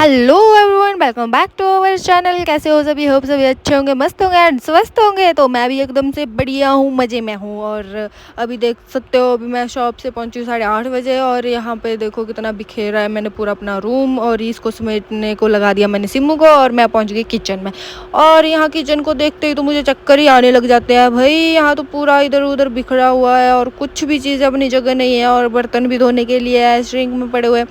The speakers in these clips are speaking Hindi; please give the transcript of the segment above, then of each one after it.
Hello everyone, welcome back to our channel. कैसे हो सभी? होप सभी अच्छे होंगे, मस्त होंगे एंड स्वस्थ होंगे। तो मैं भी एकदम से बढ़िया हूँ, मज़े में हूँ। और अभी देख सकते हो, अभी मैं शॉप से पहुँची 8:30 बजे और यहाँ पे देखो कितना बिखेरा है मैंने पूरा अपना रूम। और इसको समेटने को लगा दिया मैंने सिमू को, और मैं पहुँच गई किचन में। और यहाँ किचन को देखते ही तो मुझे चक्कर ही आने लग जाते हैं भाई। यहाँ तो पूरा इधर उधर बिखरा हुआ है और कुछ भी चीज़ें अपनी जगह नहीं है, और बर्तन भी धोने के लिए है सिंक में पड़े हुए।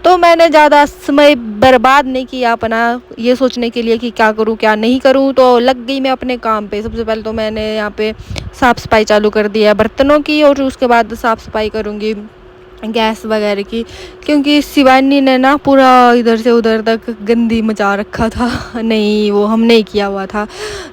तो मैंने ज़्यादा समय बर्बाद नहीं किया अपना ये सोचने के लिए कि क्या करूँ क्या नहीं करूँ, तो लग गई मैं अपने काम पे। सबसे पहले तो मैंने यहाँ पे साफ़ सफाई चालू कर दिया है बर्तनों की, और उसके बाद साफ़ सफाई करूँगी गैस वगैरह की, क्योंकि शिवानी ने ना पूरा इधर से उधर तक गंदी मचा रखा था। नहीं, वो हम नहीं किया हुआ था,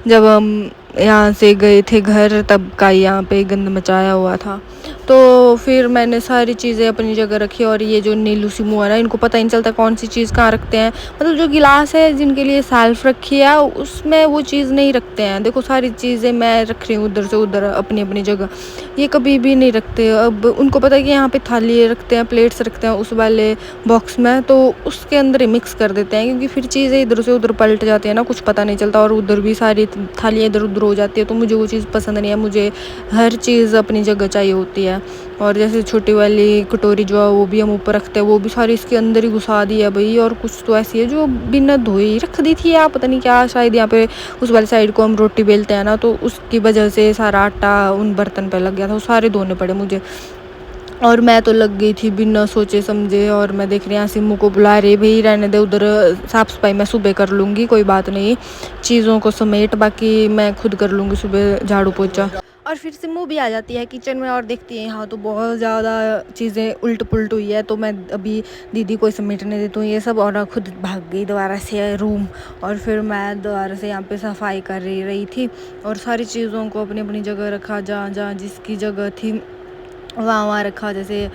जब हम यहाँ से गए थे घर तब का यहाँ पे गंद मचाया हुआ था। तो फिर मैंने सारी चीज़ें अपनी जगह रखी। और ये जो नीलू सिमू है ना, इनको पता ही नहीं चलता कौन सी चीज़ कहाँ रखते हैं। मतलब जो गिलास है जिनके लिए सेल्फ रखी है उसमें वो चीज़ नहीं रखते हैं। देखो सारी चीज़ें मैं रख रही हूँ उधर से उधर अपनी अपनी जगह, ये कभी भी नहीं रखते। अब उनको पता है कि यहाँ पे थाली रखते हैं, प्लेट्स रखते हैं उस वाले बॉक्स में, तो उसके अंदर ही मिक्स कर देते हैं, क्योंकि फिर चीज़ें इधर से उधर पलट जाती है ना, कुछ पता नहीं चलता। और उधर भी सारी थालियाँ इधर उधर हो जाती है, तो मुझे वो चीज़ पसंद नहीं है। मुझे हर चीज़ अपनी जगह चाहिए होती है। और जैसे छोटी वाली कटोरी जो है वो भी हम ऊपर रखते हैं, वो भी सारी इसके अंदर ही घुसा दी है भाई। और कुछ तो ऐसी है जो बिना धोए ही रख दी थी, या पता नहीं क्या, शायद यहाँ पे उस वाली साइड को हम रोटी बेलते हैं ना, तो उसकी वजह से सारा आटा उन बर्तन पे लग गया था, वो सारे धोने पड़े मुझे। और मैं तो लग गई थी बिना सोचे समझे। और मैं देख रही हूँ सिमू को बुला रही, भाई रहने दे उधर, साफ़ सफाई मैं सुबह कर लूँगी, कोई बात नहीं, चीज़ों को समेट, बाकी मैं खुद कर लूँगी सुबह झाड़ू पोछा। और फिर सिमू भी आ जाती है किचन में और देखती है यहाँ तो बहुत ज़्यादा चीज़ें उल्ट पुल्ट हुई है। तो मैं अभी दीदी को समेटने देती हूँ ये सब, और खुद भाग गई दोबारा से रूम। और फिर मैं दोबारा से यहाँ पे सफाई कर रही थी, और सारी चीज़ों को अपनी अपनी जगह रखा, जहाँ जहाँ जिसकी जगह थी वहाँ वहाँ रखा। जैसे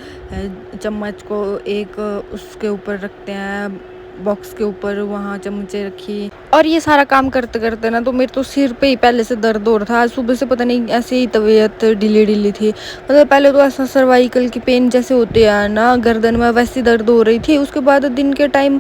चम्मच को एक उसके ऊपर रखते हैं, बॉक्स के ऊपर, वहाँ चम्मचे रखी। और ये सारा काम करते करते ना तो मेरे तो सिर पे ही पहले से दर्द हो रहा था। आज सुबह से पता नहीं ऐसे ही तबीयत ढीली ढीली थी। मतलब पहले तो ऐसा सर्वाइकल की पेन जैसे होते हैं ना गर्दन में, वैसी दर्द हो रही थी। उसके बाद दिन के टाइम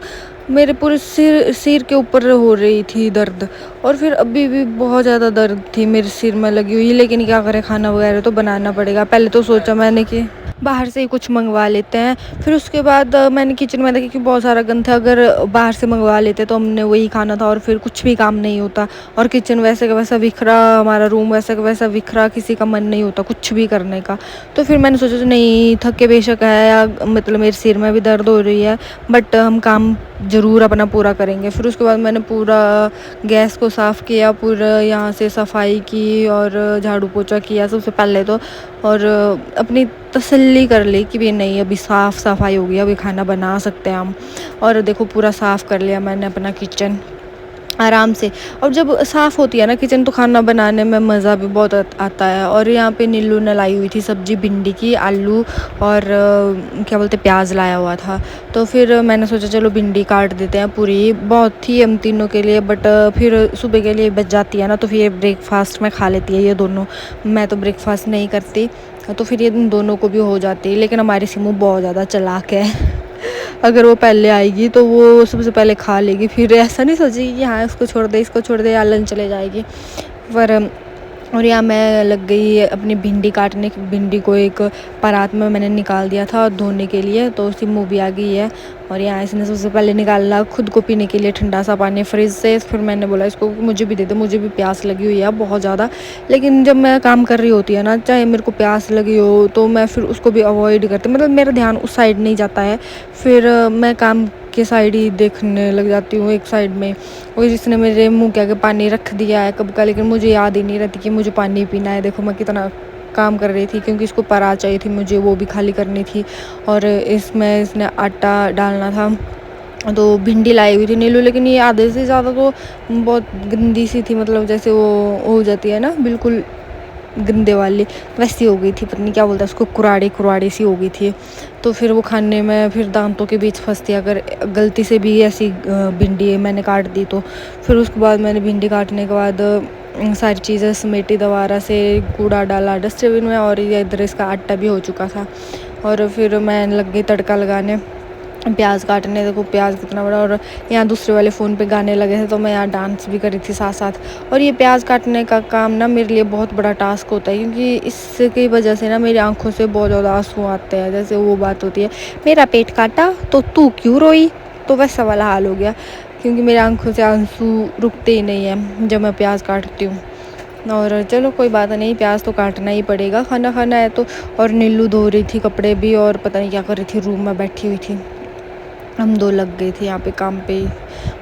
मेरे पूरे सिर के ऊपर हो रही थी दर्द। और फिर अभी भी बहुत ज़्यादा दर्द थी मेरे सिर में लगी हुई। लेकिन क्या करें, खाना वगैरह तो बनाना पड़ेगा। पहले तो सोचा मैंने कि बाहर से ही कुछ मंगवा लेते हैं। फिर उसके बाद मैंने किचन में देखा कि बहुत सारा गंद था, अगर बाहर से मंगवा लेते तो हमने वही खाना था और फिर कुछ भी काम नहीं होता। और किचन वैसे का वैसा बिखरा, हमारा रूम वैसे का वैसा बिखरा, किसी का मन नहीं होता कुछ भी करने का। तो फिर मैंने सोचा नहीं, थके बेशक है, या मतलब मेरे सिर में भी दर्द हो रही है, बट हम काम ज़रूर अपना पूरा करेंगे। फिर उसके बाद मैंने पूरा गैस को साफ़ किया, पूरा यहाँ से सफाई की और झाड़ू पोछा किया सबसे पहले तो। और अपनी तसल्ली कर ली कि भी नहीं, अभी साफ़ सफाई हो गई, अभी खाना बना सकते हैं हम। और देखो पूरा साफ़ कर लिया मैंने अपना किचन आराम से। और जब साफ़ होती है ना किचन तो खाना बनाने में मज़ा भी बहुत आता है। और यहाँ पे नीलू ने लाई हुई थी सब्ज़ी, भिंडी की, आलू और क्या बोलते प्याज लाया हुआ था। तो फिर मैंने सोचा चलो भिंडी काट देते हैं पूरी, बहुत थी हम तीनों के लिए, बट फिर सुबह के लिए बच जाती है ना, तो फिर ब्रेकफास्ट में खा लेती है ये दोनों। मैं तो ब्रेकफास्ट नहीं करती, तो फिर ये दोनों को भी हो जाती है। लेकिन हमारी सिमू बहुत ज़्यादा चालाक है। अगर वो पहले आएगी तो वो सबसे पहले खा लेगी, फिर ऐसा नहीं सोचेगी कि हाँ इसको छोड़ दे इसको छोड़ दे, या लन चले जाएगी। पर और यहाँ मैं लग गई अपनी भिंडी काटने। भिंडी को एक परात में मैंने निकाल दिया था धोने के लिए, तो सिमू भी आ गई है। और यहाँ इसने सबसे पहले निकाला खुद को पीने के लिए ठंडा सा पानी फ्रिज से। फिर मैंने बोला इसको मुझे भी दे दे, मुझे भी प्यास लगी हुई है बहुत ज़्यादा। लेकिन जब मैं काम कर रही होती है ना, चाहे मेरे को प्यास लगी हो, तो मैं फिर उसको भी अवॉइड करती, मतलब मेरा ध्यान उस साइड नहीं जाता है। फिर मैं काम के साइड ही देखने लग जाती हूँ, एक साइड में। और जिसने मेरे मुँह के आगे पानी रख दिया है कब का, लेकिन मुझे याद ही नहीं रहती कि मुझे पानी पीना है। देखो मैं कितना काम कर रही थी, क्योंकि इसको परात चाहिए थी मुझे, वो भी खाली करनी थी। और इसमें इसने आटा डालना था। तो भिंडी लाई हुई थी नीलू, लेकिन ये आधे से ज़्यादा तो बहुत गंदी सी थी, मतलब जैसे वो हो जाती है ना बिल्कुल गंदे वाली, वैसी हो गई थी। पता नहीं क्या बोलता है उसको, कुराड़ी कुराड़ी सी हो गई थी। तो फिर वो खाने में फिर दांतों के बीच फंसती है, अगर गलती से भी ऐसी भिंडी मैंने काट दी तो। फिर उसके बाद मैंने भिंडी काटने के बाद सारी चीज़ें समेटी दोबारा से, कूड़ा डाला डस्टबिन में, और ये इधर इसका आटा भी हो चुका था। और फिर मैं लग गई तड़का लगाने। प्याज काटने, देखो प्याज कितना बड़ा। और यहाँ दूसरे वाले फ़ोन पे गाने लगे थे तो मैं यहाँ डांस भी कर रही थी साथ साथ। और ये प्याज काटने का काम ना मेरे लिए बहुत बड़ा टास्क होता है, क्योंकि इसकी वजह से ना मेरी आंखों से बहुत ज़्यादा आंसू आते हैं। जैसे वो बात होती है, मेरा पेट काटा तो तू क्यों रोई, तो वैसा वाला हाल हो गया, क्योंकि मेरी आंखों से आंसू रुकते ही नहीं हैं जब मैं प्याज काटती हूँ। और चलो कोई बात नहीं, प्याज तो काटना ही पड़ेगा, खाना खाना है तो। और नीलू धो रही थी कपड़े भी, और पता नहीं क्या कर रही थी, रूम में बैठी हुई थी। हम दो लग गए थे यहाँ पे काम पे,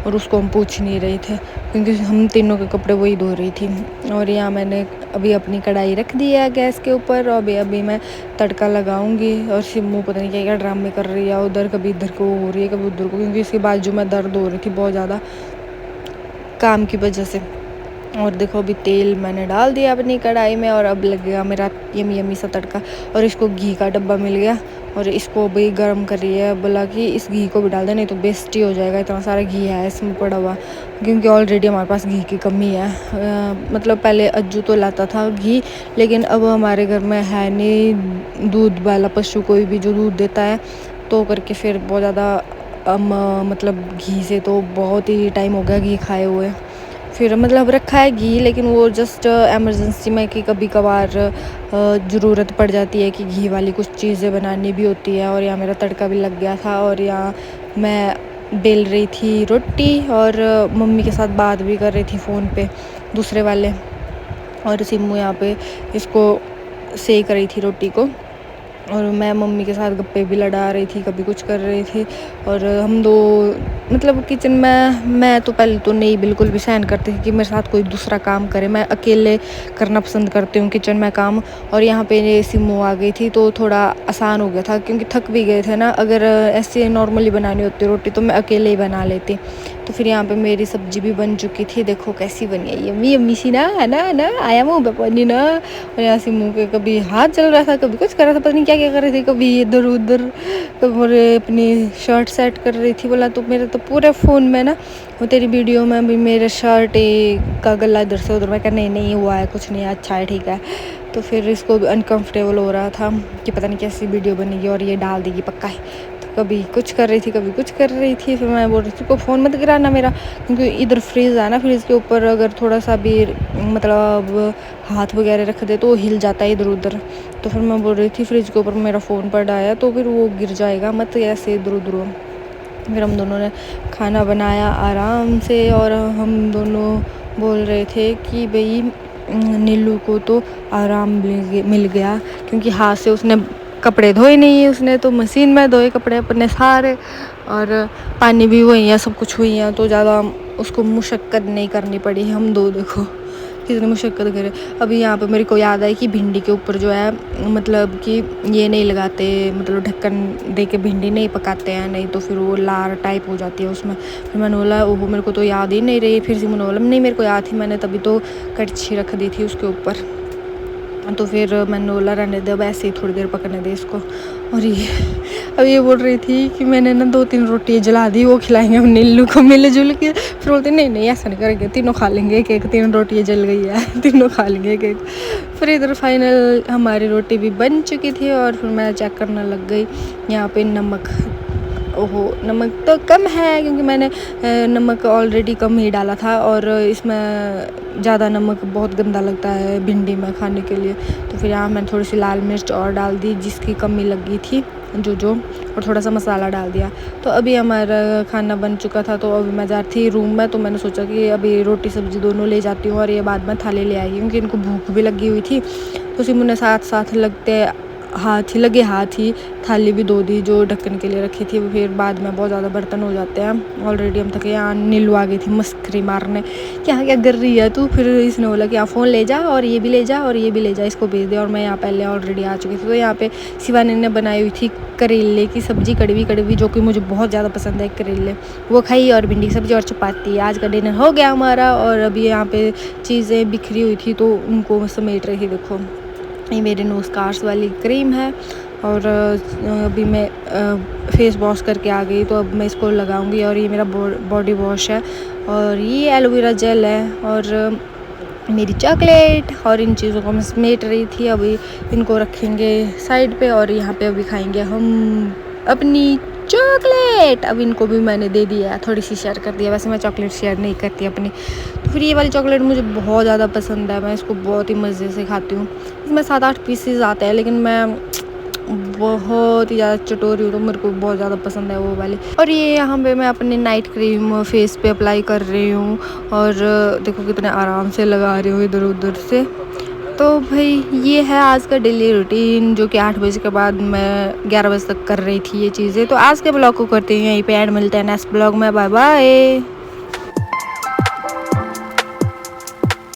और उसको हम पूछ नहीं रहे थे, क्योंकि हम तीनों के कपड़े वही धो रही थी। और यहाँ मैंने अभी अपनी कढ़ाई रख दी है गैस के ऊपर, और अभी मैं तड़का लगाऊंगी। और सिम्मू पता नहीं क्या क्या ड्रामे कर रही है उधर, कभी इधर को हो रही है कभी उधर को, क्योंकि इसके बाजू में दर्द हो रही थी बहुत ज़्यादा काम की वजह से। और देखो अभी तेल मैंने डाल दिया अपनी कढ़ाई में, और अब लगेगा मेरा यमी यमी सा तड़का। और इसको घी का डब्बा मिल गया, और इसको भी गर्म कर रही है, बोला कि इस घी को भी डाल दे, नहीं तो बेस्ट ही हो जाएगा, इतना सारा घी है इसमें पड़ा हुआ, क्योंकि ऑलरेडी हमारे पास घी की कमी है। मतलब पहले अज्जू तो लाता था घी, लेकिन अब हमारे घर में है नहीं दूध वाला पशु कोई भी जो दूध देता है, तो करके फिर बहुत ज़्यादा मतलब घी से तो बहुत ही टाइम हो गया घी खाए हुए। फिर मतलब रखा है घी, लेकिन वो जस्ट एमरजेंसी में कि कभी कभार ज़रूरत पड़ जाती है कि घी वाली कुछ चीज़ें बनानी भी होती है। और यहाँ मेरा तड़का भी लग गया था, और यहाँ मैं बेल रही थी रोटी, और मम्मी के साथ बात भी कर रही थी फ़ोन पे दूसरे वाले। और सिम्मू यहाँ पे इसको सेक रही थी रोटी को, और मैं मम्मी के साथ गप्पे भी लड़ा रही थी, कभी कुछ कर रही थी। और हम दो मतलब किचन में, मैं तो पहले तो नहीं बिल्कुल भी सहन करती थी कि मेरे साथ कोई दूसरा काम करे, मैं अकेले करना पसंद करती हूँ किचन में काम। और यहाँ पे सिम्मू आ गई थी तो थोड़ा आसान हो गया था, क्योंकि थक भी गए थे ना। अगर ऐसे नॉर्मली बनानी होती रोटी तो मैं अकेले ही बना लेती। तो फिर यहाँ पे मेरी सब्जी भी बन चुकी थी, देखो कैसी बनी है, यम्मी यम्मी सी ना, है ना आया मुँह पे पानी ना। और यहाँ सिम्मू के कभी हाथ चल रहा था, कभी कुछ कर रहा था, पता नहीं क्या क्या कर रही थी, कभी इधर उधर, कभी अपनी शर्ट सेट कर रही थी। बोला तो मेरे तो पूरे फ़ोन में ना, वो तेरी वीडियो में भी मेरे शर्ट का गला इधर से उधर, मैं कहा नहीं हुआ है कुछ नहीं, अच्छा है ठीक है। तो फिर इसको भी अनकंफर्टेबल हो रहा था कि पता नहीं कैसी वीडियो बनेगी और ये डाल देगी पक्का है। कभी कुछ कर रही थी, कभी कुछ कर रही थी। फिर मैं बोल रही थी को फ़ोन मत गिराना मेरा, क्योंकि इधर फ्रीज़ है ना, फ्रीज़ के ऊपर अगर थोड़ा सा भी मतलब हाथ वगैरह रख दे तो हिल जाता है इधर उधर। तो फिर मैं बोल रही थी फ्रिज के ऊपर मेरा फ़ोन पड़ा है तो फिर वो गिर जाएगा, मत ऐसे इधर उधर। फिर हम दोनों ने खाना बनाया आराम से, और हम दोनों बोल रहे थे कि भाई नीलू को तो आराम मिल गया, क्योंकि हाथ से उसने कपड़े धोए नहीं, उसने तो मशीन में धोए कपड़े अपने सारे, और पानी भी हुई है, सब कुछ हुई है, तो ज़्यादा उसको मुशक्क़त नहीं करनी पड़ी। हम दो देखो कितनी मुशक्क़त करे। अभी यहाँ पे मेरे को याद आई कि भिंडी के ऊपर जो है मतलब कि ये नहीं लगाते, मतलब ढक्कन दे के भिंडी नहीं पकाते हैं, नहीं तो फिर वो लार टाइप हो जाती है उसमें। फिर मैंने बोला वो मेरे को तो याद ही नहीं रही। फिर सिमोन बोला नहीं मेरे को याद थी, मैंने तभी तो कड़छी रख दी थी उसके ऊपर। तो फिर मैंने बोला रहने दे, अब ऐसे ही थोड़ी देर पकने दे इसको। और ये अब ये बोल रही थी कि मैंने ना 2-3 रोटी जला दी, वो खिलाएंगे हम नीलू को मिल जुल के। फिर बोलते नहीं ऐसा नहीं करेंगे, तीनों खा लेंगे एक एक, 3 रोटियाँ जल गई है तीनों खा लेंगे एक एक। फिर इधर फाइनल हमारी रोटी भी बन चुकी थी, और फिर मैं चेक करने लग गई यहाँ पे नमक। ओहो नमक तो कम है, क्योंकि मैंने नमक ऑलरेडी कम ही डाला था, और इसमें ज़्यादा नमक बहुत गंदा लगता है भिंडी में खाने के लिए। तो फिर यहाँ मैंने थोड़ी सी लाल मिर्च और डाल दी जिसकी कमी लगी थी जो, और थोड़ा सा मसाला डाल दिया। तो अभी हमारा खाना बन चुका था, तो अभी मैं जा रही थी रूम में, तो मैंने सोचा कि अभी रोटी सब्ज़ी दोनों ले जाती हूँ और ये बाद में थाली ले आएगी, क्योंकि इनको भूख भी लगी हुई थी। तो सिमू ने साथ लगते हाथ ही थाली भी धो दी जो ढक्कन के लिए रखी थी। फिर बाद में बहुत ज़्यादा बर्तन हो जाते हैं, ऑलरेडी हम थके। यहाँ नीलू आ गई थी मस्करी मारने, क्या कर रही है तू। फिर इसने बोला कि यहाँ फ़ोन ले जा, और ये भी ले जा, और ये भी ले जा, इसको भेज दे। और मैं यहाँ पहले ऑलरेडी आ चुकी थी। तो यहाँ पे शिवानी ने बनाई हुई थी करेले की सब्ज़ी, कड़वी जो कि मुझे बहुत ज़्यादा पसंद है करेले, वो खाई, और भिंडी की सब्ज़ी और चपाती। आज का डिनर हो गया हमारा। और अभी यहाँ पे चीज़ें बिखरी हुई थी तो उनको समेट रही थी। देखो ये मेरे नोज़ कार्स वाली क्रीम है, और अभी मैं फेस वॉश करके आ गई, तो अब मैं इसको लगाऊंगी। और ये मेरा बॉडी वॉश है, और ये एलोवेरा जेल है, और मेरी चॉकलेट। और इन चीज़ों को मैं समेट रही थी। अभी इनको रखेंगे साइड पे, और यहाँ पे अभी खाएंगे हम अपनी चॉकलेट। अब इनको भी मैंने दे दिया, थोड़ी सी शेयर कर दिया। वैसे मैं चॉकलेट शेयर नहीं करती अपनी। तो फिर ये वाली चॉकलेट मुझे बहुत ज़्यादा पसंद है, मैं इसको बहुत ही मज़े से खाती हूँ। इसमें 7-8 पीसेस आते हैं, लेकिन मैं बहुत ही ज़्यादा चटोरी हूँ, तो मेरे को बहुत ज़्यादा पसंद है वो वाली। और ये यहाँ पे मैं अपनी नाइट क्रीम फेस पे अप्लाई कर रही हूँ, और देखो कितने आराम से लगा रही हूँ इधर उधर से। तो भाई ये है आज का डेली रूटीन, जो कि 8 बजे के बाद मैं 11 बजे तक कर रही थी ये चीज़ें। तो आज के ब्लॉग को करते हैं यहीं पे एंड, मिलते हैं नेक्स्ट ब्लॉग में। Bye bye.